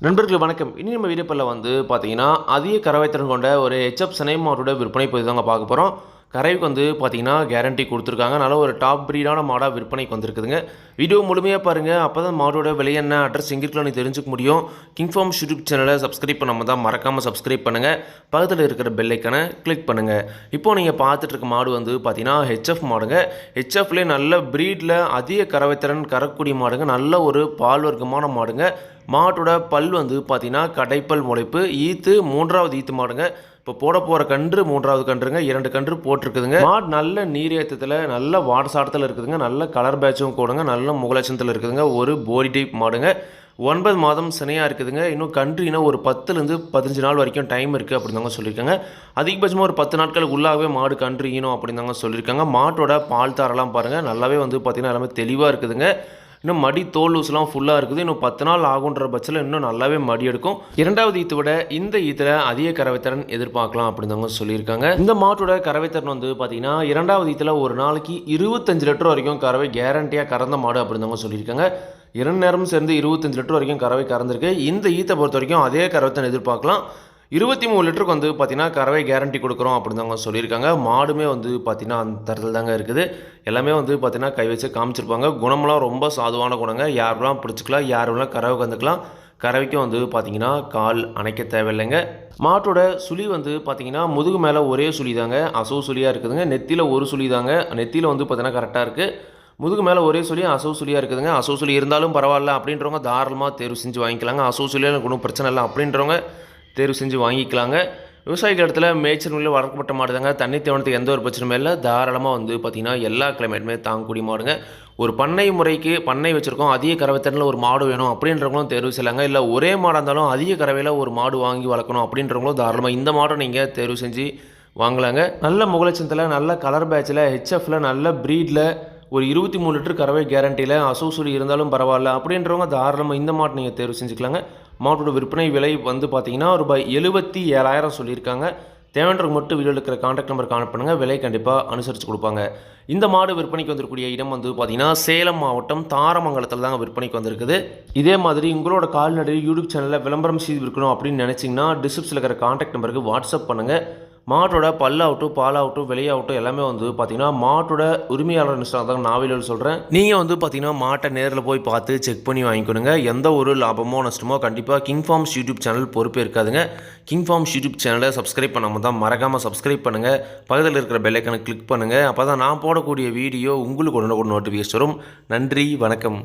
நண்பர்களுக்கு வணக்கம். இனி நம்ம வீடியோவில் வந்து பார்த்தீங்கன்னா, அதிக கறவைத்திறன் கொண்ட ஒரு ஹெச்எஃப் சினை மாட்டோட விற்பனை பற்றி தாங்க பார்க்க போகிறோம். கறவைக்கு வந்து பார்த்தீங்கன்னா கேரண்டி கொடுத்துருக்காங்க. நல்ல ஒரு டாப் ப்ரீடான மாடாக விற்பனைக்கு வந்திருக்குதுங்க. வீடியோ முழுமையாக பாருங்கள். அப்போ தான் மாடோட விலை என்ன, அட்ரஸ் எங்கே இருக்கலாம் தெரிஞ்சுக்க முடியும். கிங் ஃபார்ம் யூடியூப் சேனலை சப்ஸ்கிரைப் பண்ணாமல் தான் மறக்காமல் சப்ஸ்கிரைப் பண்ணுங்கள். பக்கத்தில் இருக்கிற பெல் ஐக்கனை கிளிக் பண்ணுங்கள். இப்போது நீங்கள் பார்த்துட்டு இருக்க மாடு வந்து பார்த்தீங்கன்னா ஹெச்எஃப் மாடுங்க. ஹெச்எஃப்லேயே நல்ல ப்ரீடில் அதிக கறவைத்திறன் கறக்கூடிய மாடுங்க. நல்ல ஒரு பால் வர்க்கமான மாடுங்க. மாட்டோட பல் வந்து பார்த்தீங்கன்னா கடைப்பல் முளைப்பு ஈத்து 3வது ஈத்து மாடுங்க. இப்போ போட போகிற கன்று 3வது கன்றுங்க. 2 கன்று போட்டிருக்குதுங்க. மாடு நல்ல நீரேற்றத்தில் நல்ல வாடசாட்டத்தில் இருக்குதுங்க. நல்ல கலர் பேட்சும் கூடங்க. நல்ல முகலட்சணத்தில் இருக்குதுங்க. ஒரு போடி டைப் மாடுங்க. 9 மாதம் சினையாக இருக்குதுங்க. இன்னும் கன்று இன்னும் ஒரு 10லேருந்து 15 நாள் வரைக்கும் டைம் இருக்குது அப்படின்னு தாங்க சொல்லியிருக்காங்க. அதிகபட்சமாக ஒரு 10 நாட்களுக்கு உள்ளாகவே மாடு கன்று ஈனும் அப்படின்னு தாங்க சொல்லியிருக்காங்க. மாட்டோட பால் தாரெல்லாம் பாருங்கள் நல்லாவே வந்து பார்த்திங்கன்னா எல்லாமே தெளிவாக இருக்குதுங்க. இன்னும் மடி தோல் லூஸ்லாம் ஃபுல்லாக இருக்குது. இன்னும் 10 நாள் ஆகுன்ற பட்சத்தில் இன்னும் நல்லாவே மடி எடுக்கும். 2வது ஈத்தை விட இந்த ஈத்தில் அதிக கறவைத்திறன் எதிர்பார்க்கலாம் அப்படின்னு தாங்க சொல்லியிருக்காங்க. இந்த மாட்டோட கறவைத்திறன் வந்து பார்த்தீங்கன்னா 2வது ஈத்தில் ஒரு நாளைக்கு 25 லிட்டர் வரைக்கும் கறவை கேரண்டியாக கறந்த மாடு அப்படின்னு தாங்க சொல்லியிருக்காங்க. 2 நேரமும் சேர்ந்து 25 லிட்டர் வரைக்கும் கறவை கறந்துருக்கு. இந்த ஈத்தை பொறுத்த வரைக்கும் அதே கறவைத்திறன் எதிர்பார்க்கலாம். 23 லிட்டருக்கு வந்து பார்த்தீங்கன்னா கறவை கேரண்டி கொடுக்குறோம் அப்படின்னு தாங்க சொல்லியிருக்காங்க. மாடுமே வந்து பார்த்தீங்கன்னா அந்த தரத்தில் தாங்க இருக்குது. எல்லாமே வந்து பார்த்தீங்கன்னா கை வச்சு காமிச்சிருப்பாங்க. குணமெல்லாம் ரொம்ப சாதுவான குணங்க. யாரெல்லாம் பிடிச்சிக்கலாம், யாரெல்லாம் கறவை கந்துக்கலாம். கறவைக்கும் வந்து பார்த்தீங்கன்னா கால் அணைக்க தேவையில்லைங்க. மாட்டோட சுழி வந்து பார்த்தீங்கன்னா முதுகு மேலே ஒரே சுழி தாங்க. அசவு சுழியாக இருக்குதுங்க. நெத்தியில் ஒரு சுழி தாங்க. நெத்தியில் வந்து பார்த்தீங்கன்னா கரெக்டாக இருக்குது. முதுகு மேலே ஒரே சுழி அசவு சுழியாக இருக்குதுங்க. அசவு சுழி இருந்தாலும் பரவாயில்ல அப்படின்றவங்க தாராளமாக தேர்வு செஞ்சு வாங்கிக்கலாங்க. அசவு சுழியாக ஒன்றும் பிரச்சனை இல்லை அப்படின்றவங்க தேர்வு செஞ்சு வாங்கிக்கலாங்க. விவசாயிகள் இடத்துல மேய்ச்சல் முறையில் வளர்க்கப்பட்ட மாடு தாங்க. தண்ணி தேவனத்துக்கு எந்த ஒரு பிரச்சனையும் இல்லை. தாராளமாக வந்து பார்த்திங்கன்னா எல்லா கிளைமேட்டுமே தாங்கக்கூடிய மாடுங்க. ஒரு பண்ணை முறைக்கு பண்ணை வச்சுருக்கோம், அதிக கறவைத்திறனில் ஒரு மாடு வேணும் அப்படின்றவங்களும் தேர்வு செய்யலாங்க. இல்லை ஒரே மாடாக இருந்தாலும் அதிக கறவையில் ஒரு மாடு வாங்கி வளர்க்கணும் அப்படின்றவங்களும் தாராளமாக இந்த மாடை நீங்கள் தேர்வு செஞ்சு வாங்கலாங்க. நல்ல முகலட்சணத்தில் நல்ல கலர் பேட்சில் ஹெச்எஃப்பில் நல்ல ப்ரீடில் ஒரு 23 லிட்டர் கறவை கேரண்டியில் அசூசுரி இருந்தாலும் பரவாயில்ல அப்படின்றவங்க தாராளமாக இந்த மாட்டை நீங்கள் தேர்வு செஞ்சுக்கலாங்க. மாட்டோட விற்பனை விலை வந்து பார்த்தீங்கன்னா ரூபாய் 77,000 சொல்லியிருக்காங்க. தேவைன்றவங்க மட்டும் வீடியோவில் இருக்கிற கான்டாக்ட் நம்பர் கான்டாக்ட் பண்ணுங்கள். விலை கண்டிப்பாக அனுசரித்து கொடுப்பாங்க. இந்த மாடு விற்பனைக்கு வந்திருக்கக்கூடிய இடம் வந்து பார்த்தீங்கன்னா சேலம் மாவட்டம் தாரமங்கலத்தில் தாங்க விற்பனைக்கு வந்திருக்குது. இதே மாதிரி உங்களோட கால்நடை யூடியூப் சேனலில் விளம்பரம் செய்து விற்கணும் அப்படின்னு நினச்சிங்கன்னா டிஸ்கிரிப்ஷனில் இருக்கிற கான்டாக்ட் நம்பருக்கு வாட்ஸ்அப் பண்ணுங்கள். மாட்டோட பல்லாகட்டும் பாலாகட்டும் விலையாகட்டும் எல்லாமே வந்து பார்த்தீங்கன்னா மாட்டோட உரிமையாளர் தான் நான் வீடியோவில் சொல்கிறேன். நீங்கள் வந்து பார்த்தீங்கன்னா மாட்டை நேரில் போய் பார்த்து செக் பண்ணி வாங்கிக்கணுங்க. எந்த ஒரு லாபமோ நஷ்டமோ கண்டிப்பாக கிங் ஃபார்ம்ஸ் யூடியூப் சேனல் பொறுப்பே இருக்காதுங்க. கிங் ஃபார்ம்ஸ் யூடியூப் சேனலை சப்ஸ்கிரைப் பண்ணாமல் தான் மறக்காமல் சப்ஸ்கிரைப் பண்ணுங்கள். பக்கத்தில் இருக்கிற பெல் ஐக்கனை கிளிக் பண்ணுங்கள். அப்போ தான் நான் போடக்கூடிய வீடியோ உங்களுக்கு உடனுக்குடன் நோட்டிஃபிகேஷன் வரும். நன்றி, வணக்கம்.